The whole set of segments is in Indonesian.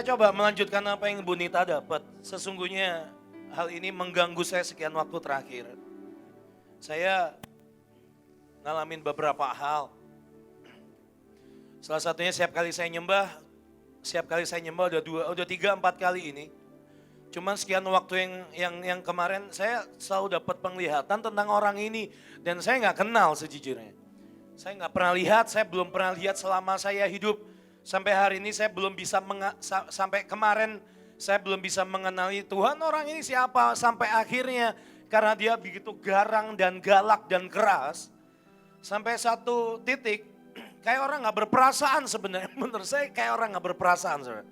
coba melanjutkan apa yang Bu Nita dapat. Sesungguhnya hal ini mengganggu saya sekian waktu terakhir. Saya ngalamin beberapa hal. Salah satunya setiap kali saya nyembah udah 3-4 kali ini. Cuman sekian waktu yang kemarin saya selalu dapat penglihatan tentang orang ini dan saya nggak kenal sejujurnya. Saya nggak pernah lihat, saya belum pernah lihat selama saya hidup. Sampai hari ini saya belum bisa, sampai kemarin saya belum bisa mengenali Tuhan orang ini siapa. Sampai akhirnya karena dia begitu garang dan galak dan keras. Sampai satu titik kayak orang gak berperasaan sebenarnya. Menurut saya kayak orang gak berperasaan. Saudara.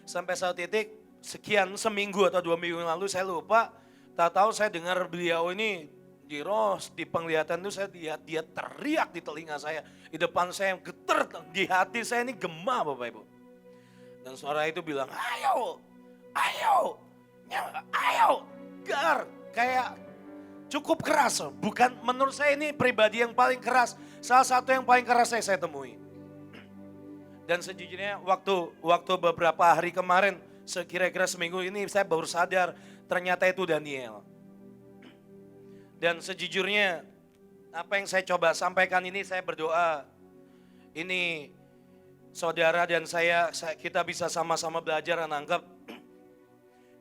Sampai satu titik sekian seminggu atau 2 minggu lalu saya lupa. Tak tahu saya dengar beliau ini di penglihatan itu saya lihat dia teriak di telinga saya. Di depan saya getar, di hati saya ini gema Bapak Ibu. Dan suara itu bilang ayo, ayo, ayo, gar. Kayak cukup keras. Bukan, menurut saya ini pribadi yang paling keras. Salah satu yang paling keras saya temui. Dan sejujurnya waktu beberapa hari kemarin, sekira-kira seminggu ini saya baru sadar ternyata itu Daniel. Dan sejujurnya apa yang saya coba sampaikan ini saya berdoa. Ini saudara dan kita bisa sama-sama belajar dan nangkep.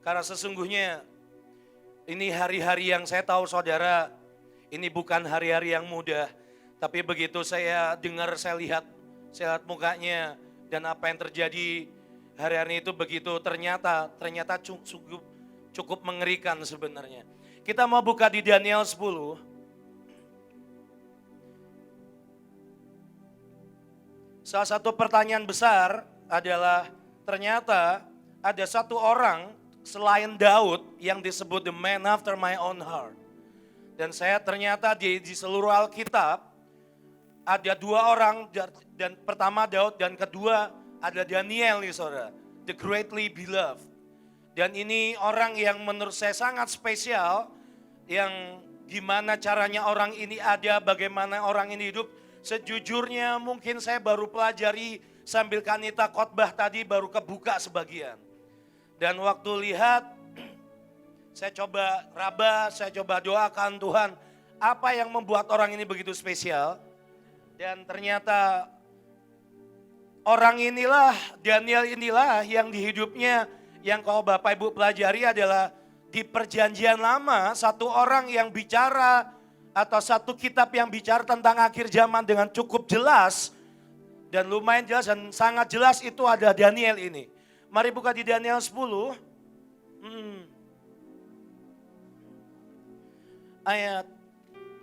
Karena sesungguhnya ini hari-hari yang saya tahu saudara, ini bukan hari-hari yang mudah. Tapi begitu saya dengar, saya lihat mukanya dan apa yang terjadi hari-hari itu begitu ternyata cukup mengerikan sebenarnya. Kita mau buka di Daniel 10. Salah satu pertanyaan besar adalah ternyata ada satu orang selain Daud yang disebut the man after my own heart. Dan saya ternyata di seluruh Alkitab ada 2 orang, dan pertama Daud dan kedua ada Daniel nih saudara. The greatly beloved. Dan ini orang yang menurut saya sangat spesial, yang gimana caranya orang ini ada, bagaimana orang ini hidup. Sejujurnya mungkin saya baru pelajari sambil Kanita khotbah tadi baru kebuka sebagian. Dan waktu lihat, saya coba saya coba doakan Tuhan, apa yang membuat orang ini begitu spesial. Dan ternyata orang inilah, Daniel inilah yang di hidupnya, yang kalau Bapak Ibu pelajari adalah di perjanjian lama, satu orang yang bicara atau satu kitab yang bicara tentang akhir zaman dengan cukup jelas dan lumayan jelas dan sangat jelas itu ada Daniel ini. Mari buka di Daniel 10. Ayat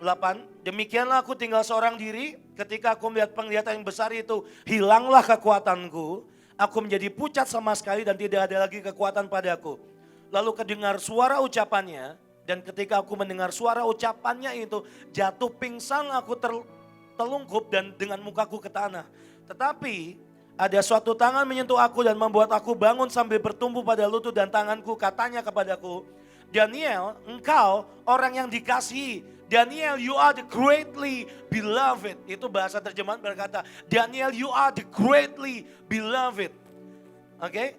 8. Demikianlah aku tinggal seorang diri, ketika aku melihat penglihatan yang besar itu, hilanglah kekuatanku. Aku menjadi pucat sama sekali dan tidak ada lagi kekuatan padaku. Lalu kedengar suara ucapannya, dan ketika aku mendengar suara ucapannya itu, jatuh pingsan aku terlungkup dan dengan mukaku ke tanah. Tetapi ada suatu tangan menyentuh aku dan membuat aku bangun sambil bertumbuh pada lutut dan tanganku. Katanya kepadaku, Daniel, engkau orang yang dikasihi. Daniel, you are the greatly beloved. Itu bahasa terjemahan berkata, Daniel, you are the greatly beloved. Oke?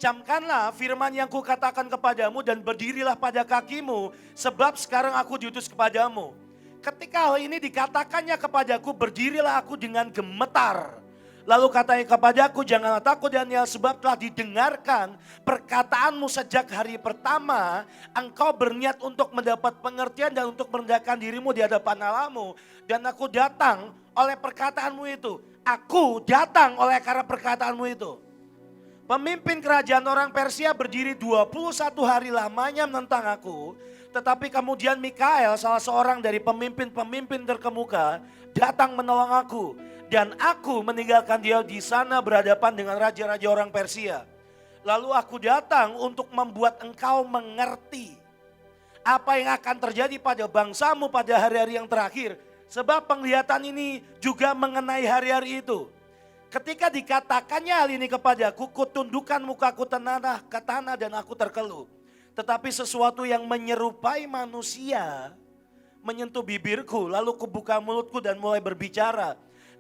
Camkanlah firman yang kukatakan kepadamu dan berdirilah pada kakimu, sebab sekarang aku diutus kepadamu. Ketika hal ini dikatakannya kepadaku, berdirilah aku dengan gemetar. Lalu katanya kepadaku, janganlah takut Daniel, sebab telah didengarkan perkataanmu sejak hari pertama. Engkau berniat untuk mendapat pengertian dan untuk merendahkan dirimu di hadapan Allahmu. Dan aku datang oleh perkataanmu itu. Aku datang oleh karena perkataanmu itu. Pemimpin kerajaan orang Persia berdiri 21 hari lamanya menentang aku. Tetapi kemudian Mikael, salah seorang dari pemimpin-pemimpin terkemuka, datang menolong aku. Dan aku meninggalkan dia di sana berhadapan dengan raja-raja orang Persia. Lalu aku datang untuk membuat engkau mengerti apa yang akan terjadi pada bangsamu pada hari-hari yang terakhir. Sebab penglihatan ini juga mengenai hari-hari itu. Ketika dikatakannya hal ini kepadaku, kutundukkan mukaku ke tanah dan aku terkeluh. Tetapi sesuatu yang menyerupai manusia menyentuh bibirku, lalu kubuka mulutku dan mulai berbicara.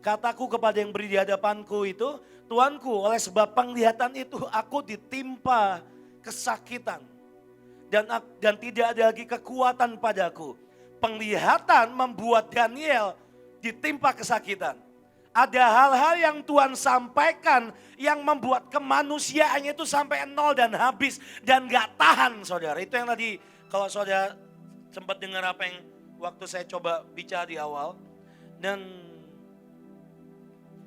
Kataku kepada yang berdiri di hadapanku itu, Tuanku, oleh sebab penglihatan itu aku ditimpa kesakitan. Dan tidak ada lagi kekuatan padaku. Penglihatan membuat Daniel ditimpa kesakitan. Ada hal-hal yang Tuhan sampaikan yang membuat kemanusiaannya itu sampai nol dan habis dan gak tahan, saudara. Itu yang tadi kalau saudara sempat dengar apa yang waktu saya coba bicara di awal. Dan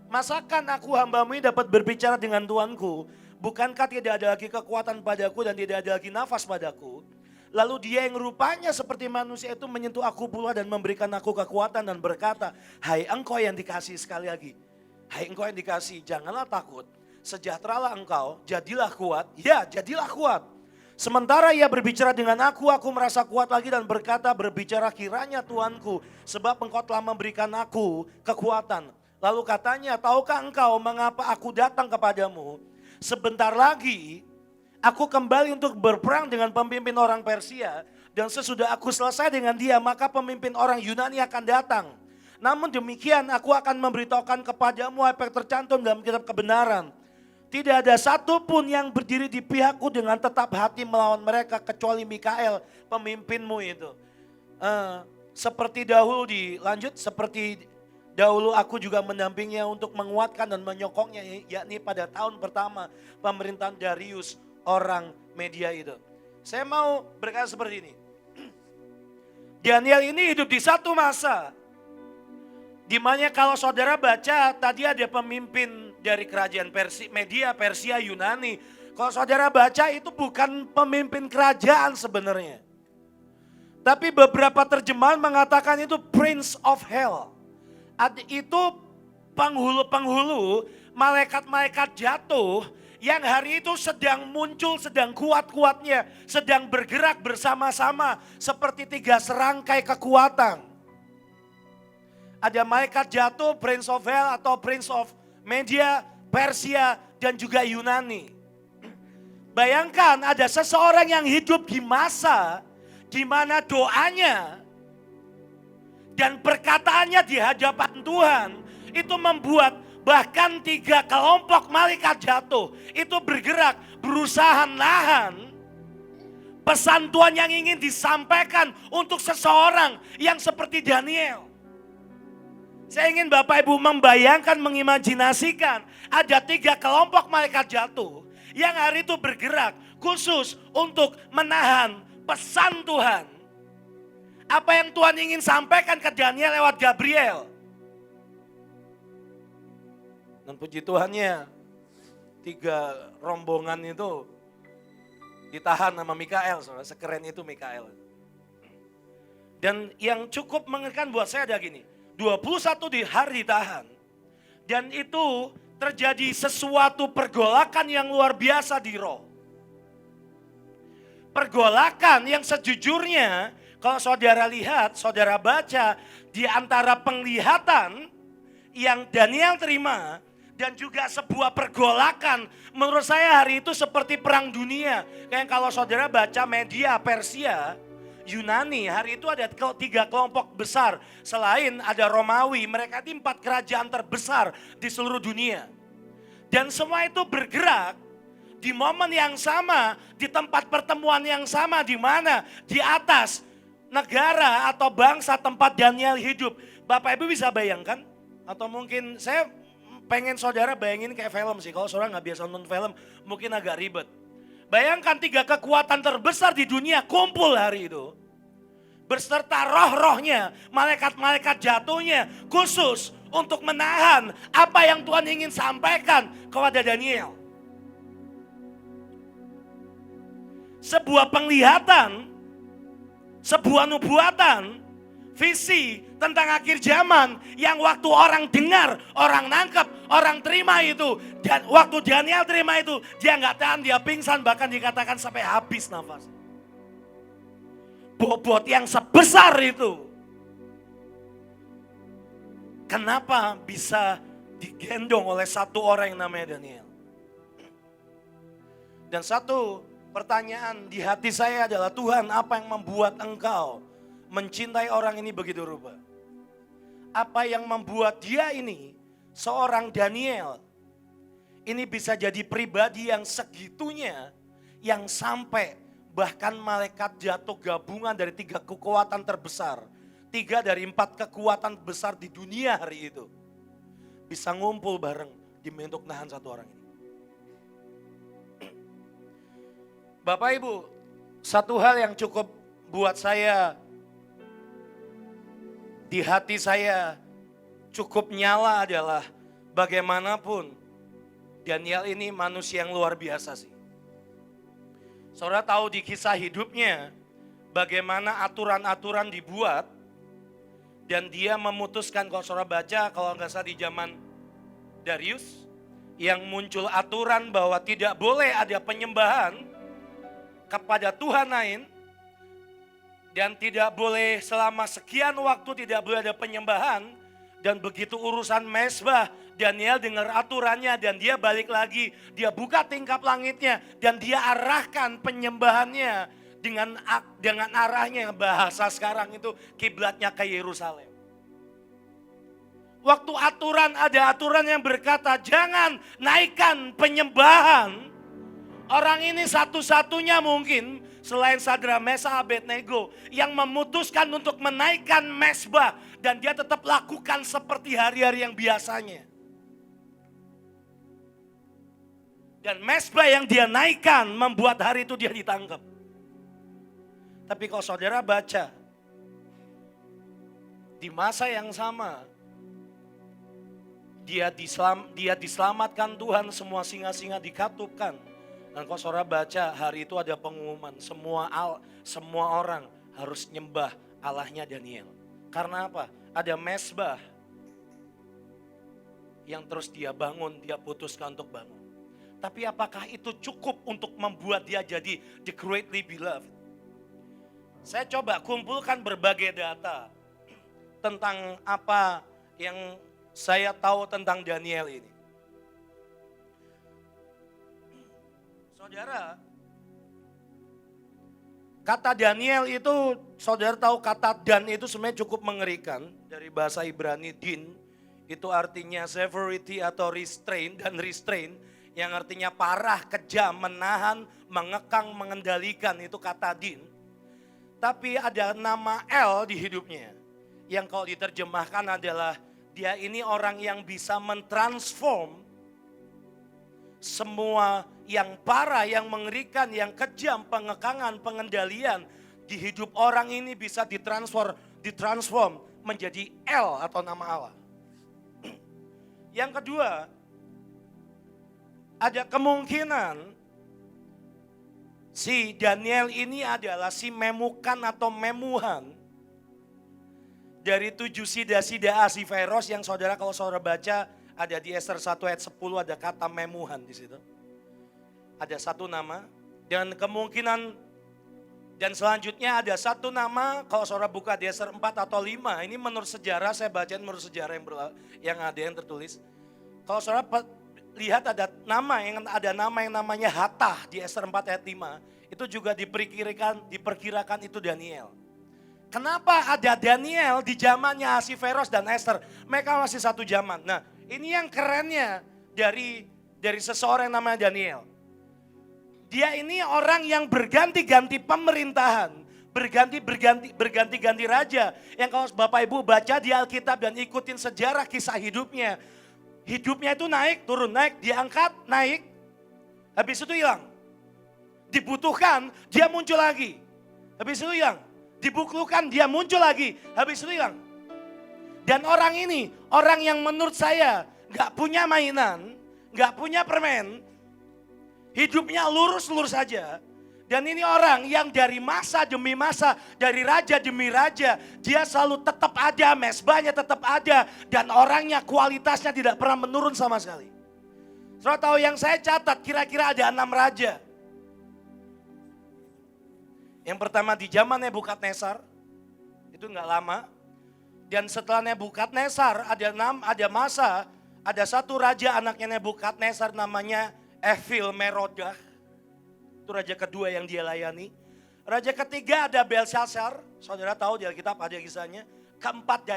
masakan aku hamba-Mu ini dapat berbicara dengan Tuanku, bukankah tidak ada lagi kekuatan padaku dan tidak ada lagi nafas padaku? Lalu dia yang rupanya seperti manusia itu menyentuh aku pula dan memberikan aku kekuatan dan berkata, hai engkau yang dikasih, sekali lagi. Hai engkau yang dikasih, janganlah takut. Sejahteralah engkau, jadilah kuat. Ya, jadilah kuat. Sementara ia berbicara dengan aku merasa kuat lagi dan berkata, berbicara kiranya Tuanku, sebab engkau telah memberikan aku kekuatan. Lalu katanya, tahukah engkau mengapa aku datang kepadamu? Sebentar lagi aku kembali untuk berperang dengan pemimpin orang Persia. Dan sesudah aku selesai dengan dia, maka pemimpin orang Yunani akan datang. Namun demikian aku akan memberitahukan kepadamu apa yang tercantum dalam kitab kebenaran. Tidak ada satupun yang berdiri di pihakku dengan tetap hati melawan mereka kecuali Mikael, pemimpinmu itu. Seperti dahulu seperti dahulu aku juga mendampingnya untuk menguatkan dan menyokongnya, yakni pada tahun pertama pemerintahan Darius orang Media itu. Saya mau berkata seperti ini. Daniel ini hidup di satu masa di mana kalau saudara baca tadi ada pemimpin dari kerajaan Media, Persia, Yunani. Kalau saudara baca itu bukan pemimpin kerajaan sebenarnya. Tapi beberapa terjemahan mengatakan itu Prince of Hell. Itu penghulu-penghulu, malaikat-malaikat jatuh yang hari itu sedang muncul, sedang kuat-kuatnya, sedang bergerak bersama-sama seperti 3 serangkai kekuatan. Ada malaikat jatuh, Prince of Hell atau Prince of Media, Persia dan juga Yunani. Bayangkan ada seseorang yang hidup di masa di mana doanya dan perkataannya di hadapan Tuhan itu membuat bahkan 3 kelompok malaikat jatuh itu bergerak berusaha nahan pesan Tuhan yang ingin disampaikan untuk seseorang yang seperti Daniel. Saya ingin Bapak Ibu membayangkan, mengimajinasikan ada 3 kelompok malaikat jatuh yang hari itu bergerak khusus untuk menahan pesan Tuhan. Apa yang Tuhan ingin sampaikan ke Daniel lewat Gabriel. Dan puji Tuhannya 3 rombongan itu ditahan sama Mikael, sekeren itu Mikael. Dan yang cukup mengerikan buat saya ada gini, 21 hari ditahan. Dan itu terjadi sesuatu pergolakan yang luar biasa di roh. Pergolakan yang sejujurnya kalau saudara lihat, saudara baca di antara penglihatan yang Daniel terima dan juga sebuah pergolakan, menurut saya hari itu seperti perang dunia. Kayak kalau saudara baca Media, Persia, Yunani, hari itu ada 3 kelompok besar. Selain ada Romawi, mereka ini 4 kerajaan terbesar di seluruh dunia. Dan semua itu bergerak di momen yang sama, di tempat pertemuan yang sama, di mana di atas negara atau bangsa tempat Daniel hidup. Bapak Ibu bisa bayangkan? Atau mungkin saya pengen saudara bayangin kayak film sih. Kalau saudara gak biasa nonton film mungkin agak ribet. Bayangkan 3 kekuatan terbesar di dunia kumpul hari itu. Berserta roh-rohnya, malaikat-malaikat jatuhnya khusus untuk menahan apa yang Tuhan ingin sampaikan kepada Daniel. Sebuah penglihatan, sebuah nubuatan, visi tentang akhir zaman yang waktu orang dengar, orang nangkep, orang terima itu. Dan waktu Daniel terima itu, dia gak tahan, dia pingsan, bahkan dikatakan sampai habis nafas. Bobot yang sebesar itu. Kenapa bisa digendong oleh satu orang yang namanya Daniel? Dan satu pertanyaan di hati saya adalah, Tuhan, apa yang membuat engkau mencintai orang ini begitu rupa? Apa yang membuat dia ini, seorang Daniel, ini bisa jadi pribadi yang segitunya, yang sampai bahkan malaikat jatuh gabungan dari 3 kekuatan terbesar, 3 dari 4 kekuatan besar di dunia hari itu, bisa ngumpul bareng demi untuk nahan satu orang ini. Bapak Ibu, satu hal yang cukup buat saya, di hati saya cukup nyala adalah bagaimanapun Daniel ini manusia yang luar biasa sih. Saudara tahu di kisah hidupnya bagaimana aturan-aturan dibuat dan dia memutuskan, kalau saudara baca kalau nggak salah di zaman Darius, yang muncul aturan bahwa tidak boleh ada penyembahan kepada Tuhan lain dan tidak boleh selama sekian waktu tidak boleh ada penyembahan. Dan begitu urusan mezbah, Daniel dengar aturannya dan dia balik lagi. Dia buka tingkap langitnya dan dia arahkan penyembahannya dengan arahnya, bahasa sekarang itu kiblatnya ke Yerusalem. Waktu ada aturan yang berkata jangan naikkan penyembahan. Orang ini satu-satunya mungkin selain Sadra, Mesa, Abednego yang memutuskan untuk menaikkan mezbah. Dan dia tetap lakukan seperti hari-hari yang biasanya. Dan mezbah yang dia naikkan membuat hari itu dia ditangkap. Tapi kalau saudara baca, di masa yang sama, dia diselamatkan Tuhan, semua singa-singa dikatupkan. Dan kalau saudara baca, hari itu ada pengumuman, semua orang harus nyembah Allahnya Daniel. Karena apa? Ada mezbah yang terus dia bangun, dia putuskan untuk bangun. Tapi apakah itu cukup untuk membuat dia jadi the greatly beloved? Saya coba kumpulkan berbagai data tentang apa yang saya tahu tentang Daniel ini. Saudara, kata Daniel itu, saudara tahu kata Dan itu sebenarnya cukup mengerikan. Dari bahasa Ibrani din, itu artinya severity atau restrain. Dan restrain yang artinya parah, kejam, menahan, mengekang, mengendalikan, itu kata din. Tapi ada nama El di hidupnya. Yang kalau diterjemahkan adalah dia ini orang yang bisa mentransform semua yang parah, yang mengerikan, yang kejam, pengekangan, pengendalian di hidup orang ini bisa ditransform menjadi El atau nama Allah. Yang kedua, ada kemungkinan si Daniel ini adalah si Memukan atau Memuhan dari 7 sida-sida Ahasveros yang saudara kalau saudara baca ada di Ester 1 ayat 10 ada kata Memuhan di situ. Ada satu nama dan kemungkinan dan selanjutnya ada satu nama kalau saudara buka di Ester 4 atau 5. Ini menurut sejarah, saya bacain menurut sejarah yang ada yang tertulis. Kalau saudara lihat ada nama yang namanya Hattah di Ester 4 ayat 5. Itu juga diperkirakan itu Daniel. Kenapa ada Daniel di zamannya Ahasveros dan Ester? Mereka masih satu zaman. Nah, ini yang kerennya dari seseorang yang namanya Daniel. Dia ini orang yang berganti-ganti pemerintahan, berganti-ganti raja. Yang kalau Bapak Ibu baca di Alkitab dan ikutin sejarah kisah hidupnya itu naik, turun, naik, diangkat, naik. Habis itu hilang. Dibutuhkan, dia muncul lagi. Habis itu hilang. Dibuklukan, dia muncul lagi. Habis itu hilang. Dan orang ini, orang yang menurut saya gak punya mainan, gak punya permen, hidupnya lurus-lurus saja. Dan ini orang yang dari masa demi masa, dari raja demi raja, dia selalu tetap ada, mezbahnya tetap ada. Dan orangnya kualitasnya tidak pernah menurun sama sekali. Saudara tahu yang saya catat kira-kira ada 6 raja. Yang pertama di zaman Nebukadnezar, itu enggak lama. Dan setelah Nebukadnezar ada satu raja anaknya Nebukadnezar namanya Evil Merodah. Itu raja kedua yang dia layani. Raja ketiga ada Belshazzar, saudara tahu di Alkitab ada kisahnya. Keempat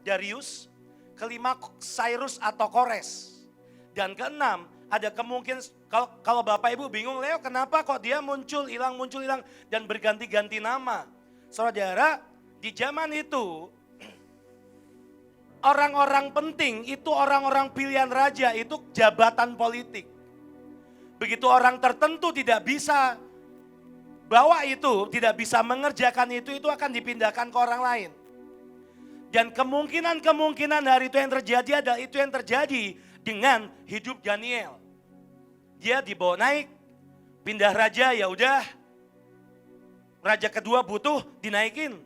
Darius, kelima Cyrus atau Kores. Dan keenam, ada kemungkinan kalau Bapak Ibu bingung, Leo kenapa kok dia muncul hilang dan berganti-ganti nama. Saudara, di zaman itu orang-orang penting itu orang-orang pilihan raja, itu jabatan politik. Begitu orang tertentu tidak bisa bawa itu, tidak bisa mengerjakan itu akan dipindahkan ke orang lain. Dan kemungkinan hari itu yang terjadi adalah itu yang terjadi dengan hidup Daniel. Dia dibawa naik, pindah raja, ya udah. Raja kedua butuh dinaikin.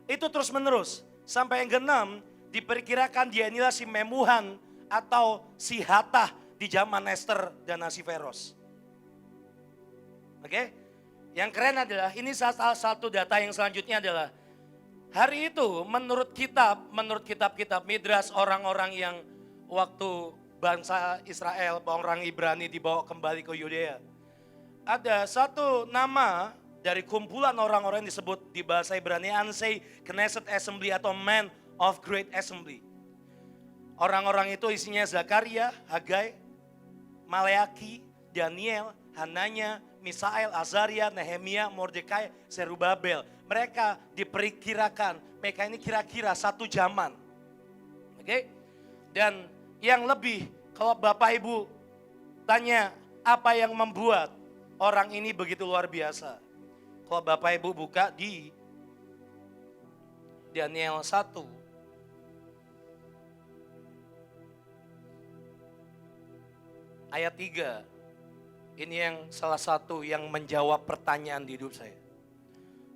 Itu terus menerus. Sampai yang keenam, diperkirakan dia inilah si Memuhan atau si Hatah di zaman Esther dan Ahasveros. Oke? Yang keren adalah, ini salah satu data yang selanjutnya adalah, hari itu menurut kitab-kitab Midras, orang-orang yang waktu bangsa Israel, orang Ibrani dibawa kembali ke Yudea. Ada satu nama dari kumpulan orang-orang yang disebut di bahasa Ibrani Ansei Knesset Assembly atau Man of Great Assembly. Orang-orang itu isinya Zakaria, Hagai, Maleaki, Daniel, Hananya, Misael, Azaria, Nehemia, Mordekai, Zerubabel. Mereka diperkirakan, mereka ini kira-kira satu zaman. Oke? Dan yang lebih, kalau Bapak Ibu tanya apa yang membuat orang ini begitu luar biasa. Kalau Bapak Ibu buka di Daniel 1. Ayat 3. Ini yang salah satu yang menjawab pertanyaan di hidup saya.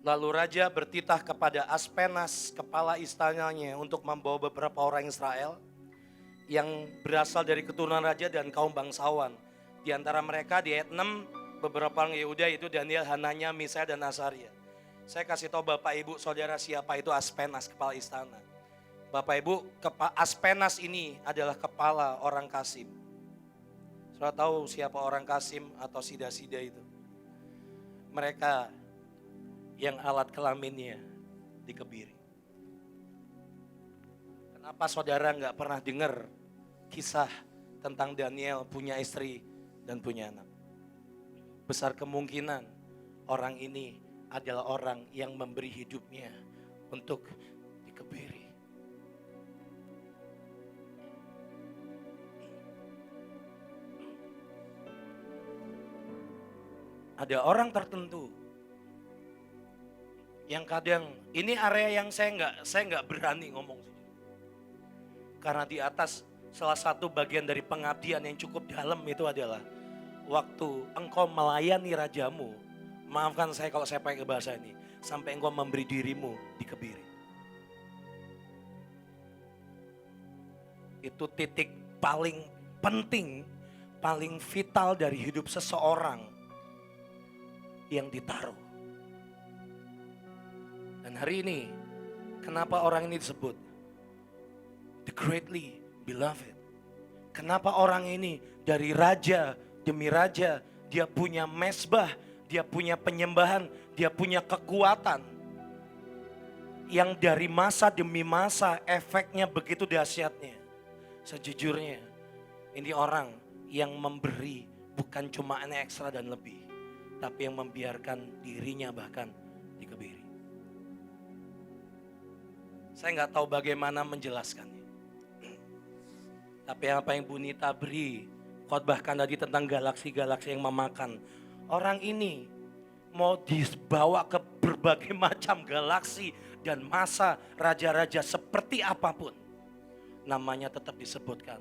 Lalu raja bertitah kepada Aspenas, kepala istananya, untuk membawa beberapa orang Israel yang berasal dari keturunan raja dan kaum bangsawan. Di antara mereka di ayat 6, beberapa orang Yehuda, itu Daniel, Hananya, Misael, dan Azaria. Saya kasih tahu Bapak Ibu saudara siapa itu Aspenas, kepala istana. Bapak Ibu, Aspenas ini adalah kepala orang Kasim. Saudara tahu siapa orang Kasim atau sida-sida itu? Mereka yang alat kelaminnya dikebiri. Kenapa saudara nggak pernah dengar kisah tentang Daniel punya istri dan punya anak? Besar kemungkinan orang ini adalah orang yang memberi hidupnya untuk dikebiri. Ada orang tertentu yang kadang, ini area yang saya nggak berani ngomong. Karena di atas salah satu bagian dari pengabdian yang cukup dalam itu adalah waktu engkau melayani rajamu, maafkan saya kalau saya pakai bahasa ini, sampai engkau memberi dirimu dikebiri. Itu titik paling penting, paling vital dari hidup seseorang yang ditaruh. Dan hari ini, kenapa orang ini disebut the greatly beloved? Kenapa orang ini dari raja demi raja, dia punya mesbah, dia punya penyembahan, dia punya kekuatan yang dari masa demi masa efeknya begitu dahsyatnya. Sejujurnya, ini orang yang memberi bukan cuma ekstra dan lebih, tapi yang membiarkan dirinya bahkan dikebiri. Saya nggak tahu bagaimana menjelaskannya. Tapi apa yang Bu Nita beri, khotbahkan tadi tentang galaksi-galaksi yang memakan. Orang ini mau dibawa ke berbagai macam galaksi dan masa raja-raja seperti apapun. Namanya tetap disebutkan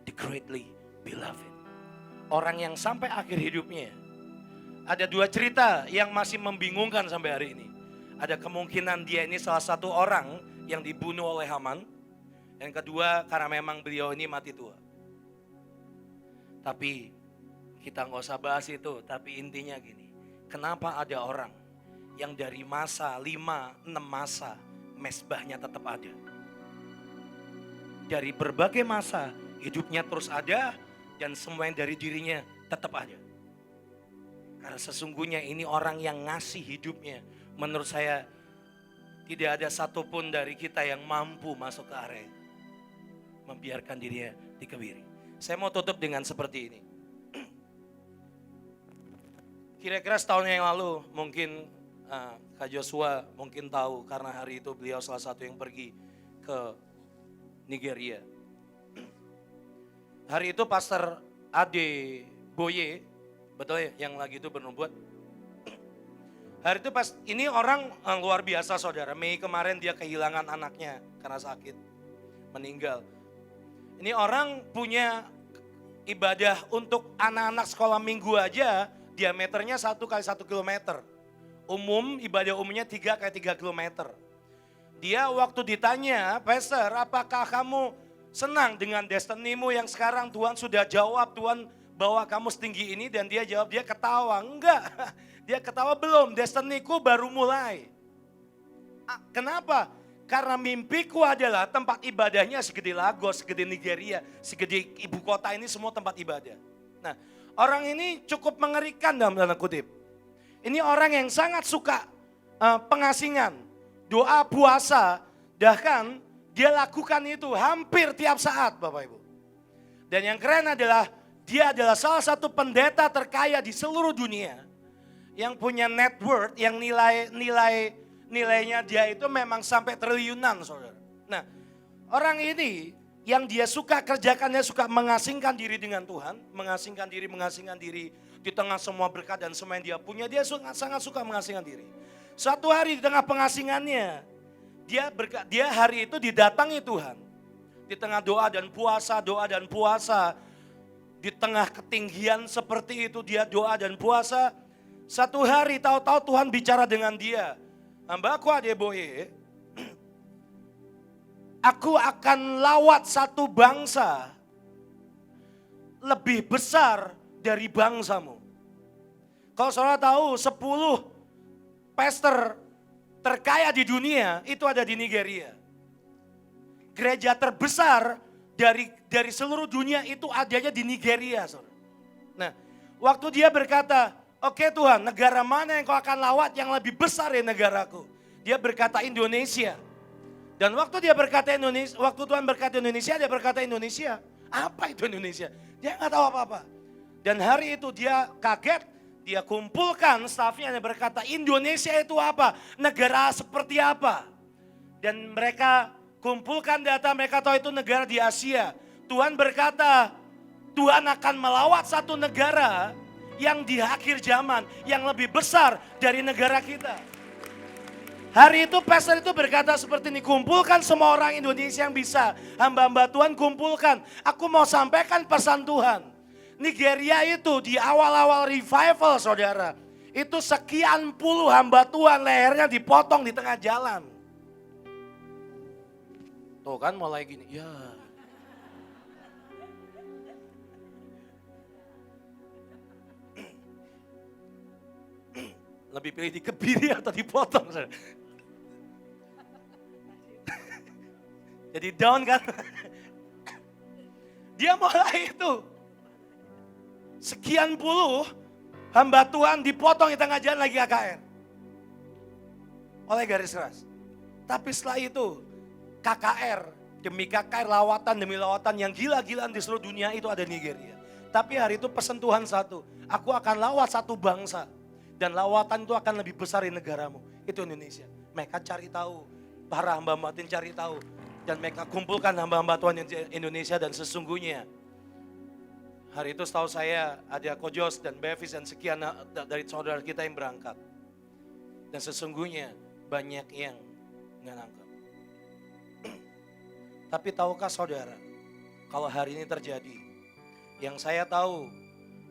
the greatly beloved. Orang yang sampai akhir hidupnya. Ada dua cerita yang masih membingungkan sampai hari ini. Ada kemungkinan dia ini salah satu orang yang dibunuh oleh Haman. Yang kedua karena memang beliau ini mati tua. Tapi kita nggak usah bahas itu. Tapi intinya gini. Kenapa ada orang yang dari masa 5-6 masa mesbahnya tetap ada. Dari berbagai masa hidupnya terus ada. Dan semua yang dari dirinya tetap ada. Karena sesungguhnya ini orang yang ngasih hidupnya. Menurut saya tidak ada satupun dari kita yang mampu masuk ke area. Membiarkan dirinya dikebiri. Saya mau tutup dengan seperti ini. Kira-kira setahun yang lalu mungkin Kak Joshua mungkin tahu karena hari itu beliau salah satu yang pergi ke Nigeria. Hari itu Pastor Ade Boye, betul ya yang lagi itu bernubuat. Hari itu pas ini orang luar biasa saudara. Mei kemarin dia kehilangan anaknya karena sakit, meninggal. Ini orang punya ibadah untuk anak-anak sekolah minggu aja diameternya 1 kali 1 kilometer. Ibadah umumnya 3 kali 3 kilometer. Dia waktu ditanya, Pastor apakah kamu senang dengan destinimu yang sekarang Tuhan sudah jawab, Tuhan bawa kamu setinggi ini, dan dia jawab, dia ketawa, enggak. Dia ketawa belum, destiniku baru mulai. Kenapa? Karena mimpiku adalah tempat ibadahnya segede Lagos, segede Nigeria, segede ibu kota ini semua tempat ibadah. Nah, orang ini cukup mengerikan dalam tanda kutip. Ini orang yang sangat suka pengasingan, doa, puasa, bahkan dia lakukan itu hampir tiap saat Bapak Ibu. Dan yang keren adalah dia adalah salah satu pendeta terkaya di seluruh dunia yang punya net worth, yang nilainya dia itu memang sampai triliunan saudara. Nah, orang ini yang dia suka kerjakan, dia suka mengasingkan diri dengan Tuhan, mengasingkan diri di tengah semua berkat dan semua yang dia punya, dia sangat suka mengasingkan diri. Suatu hari di tengah pengasingannya, dia hari itu didatangi Tuhan. Di tengah doa dan puasa, di tengah ketinggian seperti itu dia doa dan puasa. Satu hari tahu-tahu Tuhan bicara dengan dia. Hambaku Adeboye, aku akan lawat satu bangsa lebih besar dari bangsamu. Kalau saudara tahu 10 pastor terkaya di dunia itu ada di Nigeria. Gereja terbesar dari seluruh dunia itu adanya di Nigeria. Saudara. Nah, waktu dia berkata, oke Tuhan, negara mana yang kau akan lawat yang lebih besar dari negaraku? Dia berkata Indonesia. Dan waktu dia berkata Indonesia, waktu Tuhan berkata Indonesia, dia berkata Indonesia. Apa itu Indonesia? Dia nggak tahu apa-apa. Dan hari itu dia kaget, dia kumpulkan stafnya dan berkata Indonesia itu apa? Negara seperti apa? Dan mereka kumpulkan data, mereka tahu itu negara di Asia. Tuhan berkata, Tuhan akan melawat satu negara yang di akhir zaman, yang lebih besar dari negara kita. Hari itu pastor itu berkata seperti ini, kumpulkan semua orang Indonesia yang bisa. Hamba-hamba Tuhan kumpulkan, aku mau sampaikan pesan Tuhan. Nigeria itu di awal-awal revival saudara, itu sekian puluh hamba Tuhan lehernya dipotong di tengah jalan. Tuh kan mulai gini, ya. Lebih pilih dikebiri atau dipotong. Jadi down kan. Dia mulai itu. Sekian puluh hamba Tuhan dipotong di tengah jalan lagi KKR. Oleh garis keras. Tapi setelah itu KKR demi KKR, lawatan demi lawatan yang gila-gilaan di seluruh dunia itu ada di Nigeria. Tapi hari itu pesan Tuhan satu. Aku akan lawat satu bangsa. Dan lawatan itu akan lebih besar di negaramu. Itu Indonesia. Mereka cari tahu. Para hamba-hamba Tuhan cari tahu. Dan mereka kumpulkan hamba-hamba Tuhan Indonesia. Dan sesungguhnya hari itu setahu saya ada Kojos dan Bevis dan sekian dari saudara kita yang berangkat. Dan sesungguhnya banyak yang nggak nangkep. Tapi tahukah saudara, kalau hari ini terjadi, yang saya tahu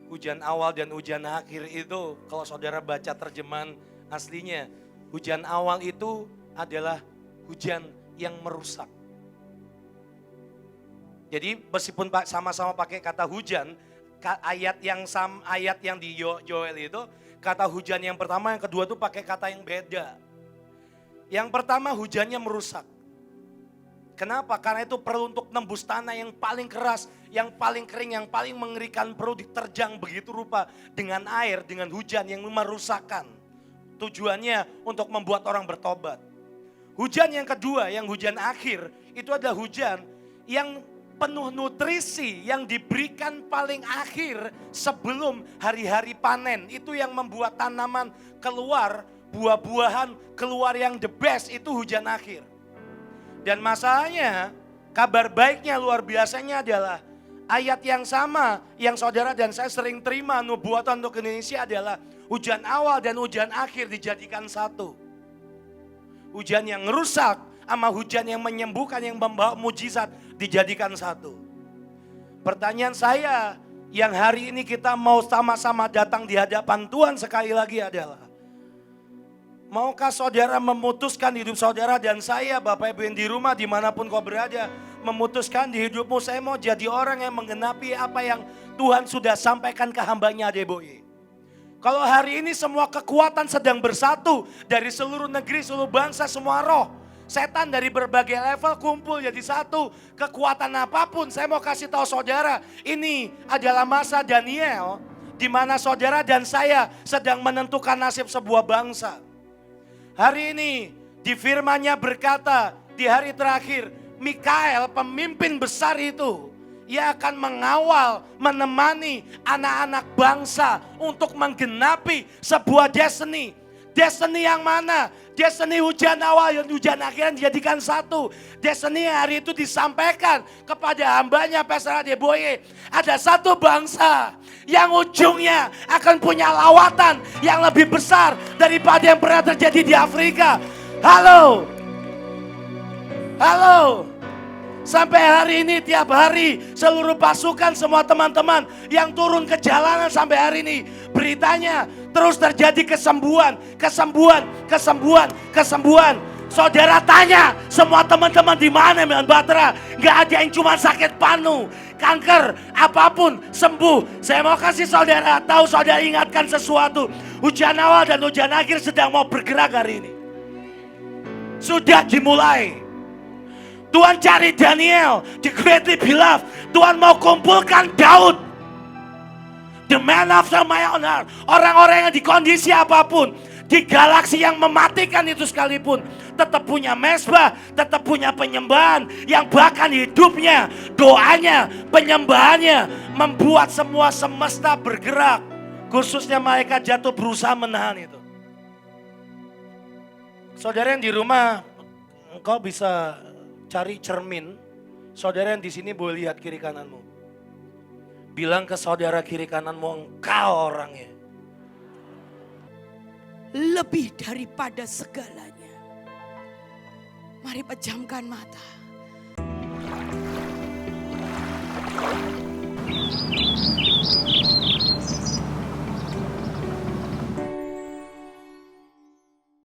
hujan awal dan hujan akhir itu, kalau saudara baca terjemahan aslinya, hujan awal itu adalah hujan yang merusak. Jadi meskipun sama-sama pakai kata hujan, ayat yang di Joel itu, kata hujan yang pertama, yang kedua itu pakai kata yang beda. Yang pertama hujannya merusak. Kenapa? Karena itu perlu untuk nembus tanah yang paling keras, yang paling kering, yang paling mengerikan, perlu diterjang begitu rupa dengan air, dengan hujan yang merusakkan. Tujuannya untuk membuat orang bertobat. Hujan yang kedua, yang hujan akhir, itu adalah hujan yang penuh nutrisi yang diberikan paling akhir sebelum hari-hari panen. Itu yang membuat tanaman keluar, buah-buahan keluar yang the best, itu hujan akhir. Dan masalahnya, kabar baiknya luar biasanya adalah ayat yang sama yang saudara dan saya sering terima nubuatan untuk Indonesia adalah hujan awal dan hujan akhir dijadikan satu. Hujan yang rusak sama hujan yang menyembuhkan, yang membawa mujizat dijadikan satu. Pertanyaan saya yang hari ini kita mau sama-sama datang di hadapan Tuhan sekali lagi adalah, maukah saudara memutuskan hidup saudara dan saya, Bapak Ibu yang di rumah dimanapun kau berada, memutuskan di hidupmu, saya mau jadi orang yang menggenapi apa yang Tuhan sudah sampaikan ke hambanya Adeboye. Kalau hari ini semua kekuatan sedang bersatu dari seluruh negeri, seluruh bangsa, semua roh, setan dari berbagai level kumpul jadi satu, kekuatan apapun, saya mau kasih tahu saudara, ini adalah masa Daniel, di mana saudara dan saya sedang menentukan nasib sebuah bangsa. Hari ini di firman-Nya berkata di hari terakhir, Mikael pemimpin besar itu, ia akan mengawal, menemani anak-anak bangsa untuk menggenapi sebuah destiny. Destiny yang mana? Destiny hujan awal dan hujan akhir dijadikan satu. Destiny hari itu disampaikan kepada hambanya Pastor Adeboye. Ada satu bangsa yang ujungnya akan punya lawatan yang lebih besar daripada yang pernah terjadi di Afrika. Halo. Halo. Sampai hari ini tiap hari seluruh pasukan, semua teman-teman yang turun ke jalanan sampai hari ini, beritanya terus terjadi kesembuhan. Saudara tanya semua teman-teman di mana Medan Batra, nggak ada yang cuma sakit panu, kanker, apapun sembuh. Saya mau kasih saudara tahu, saudara ingatkan sesuatu. Hujan awal dan hujan akhir sedang mau bergerak hari ini. Sudah dimulai. Tuhan cari Daniel, the greatly beloved. Tuhan mau kumpulkan Daud, the man after my own heart. Orang-orang yang di kondisi apapun, di galaksi yang mematikan itu sekalipun, tetap punya mezbah, tetap punya penyembahan. Yang bahkan hidupnya, doanya, penyembahannya membuat semua semesta bergerak. Khususnya malaikat jatuh berusaha menahan itu. Saudara yang di rumah, engkau bisa cari cermin, saudara yang di sini boleh lihat kiri kananmu. Bilang ke saudara kiri kananmu, engkau orangnya. Lebih daripada segalanya. Mari pejamkan mata.